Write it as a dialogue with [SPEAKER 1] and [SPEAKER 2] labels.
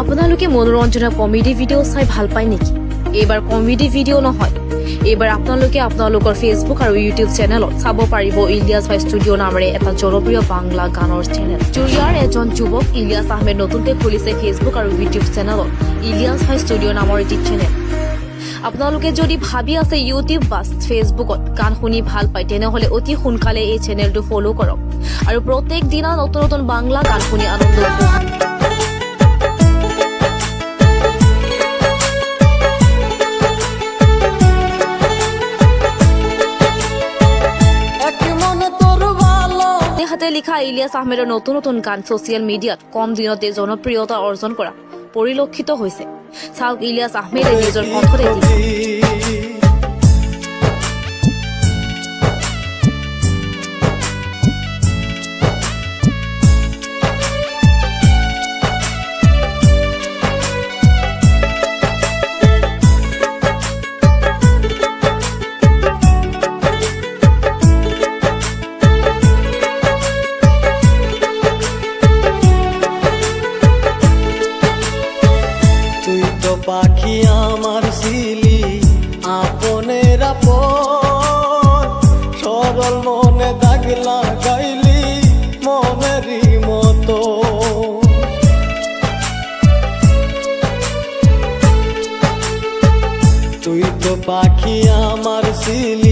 [SPEAKER 1] আপোনালোকে মনোৰঞ্জনৰ comedy video' চাই ভাল পায় নেকি? এইবাৰ কমেডি ভিডিঅ' নহয়, এইবাৰ আপোনালোকে আপোনালোকৰ ফেচবুক আৰু ইউটিউব চেনেলত চাব পাৰিব ইলিয়াছ ভাই ষ্টুডিঅ' নামেৰে এটা জনপ্ৰিয় বাংলা গানৰ চেনেল। জুৰিয়াৰ এজন যুৱক ইলিয়াছ আহমেদ নতুনকৈ খুলিছে ফেচবুক আৰু ইউটিউব চেনেলত ইলিয়াছ ভাই ষ্টুডিঅ' নামৰ এটি চেনেল। আপোনালোকে যদি ভাবি আছে ইউটিউব বা ফেচবুকত গান শুনি ভাল পায়, তেনেহ'লে অতি সোনকালে এই চেনেলটো ফ'ল' কৰক আৰু প্ৰত্যেক দিনা নতুন নতুন বাংলা গান শুনি আনন্দ উপভোগ হাতে লিখা ইলিয়াছ আহমেদৰ নতুন নতুন গান ছচিয়েল মিডিয়াত কম দিনতে জনপ্ৰিয়তা অৰ্জন কৰা পৰিলক্ষিত হৈছে। চাওক ইলিয়াছ আহমেদে নিজৰ কণ্ঠতে
[SPEAKER 2] পাখি আমার ছিলি আপনের আপন, সরল মনে দাগ লাগাইলি মনেরই মতো। তুই তো পাখি আমার ছিলি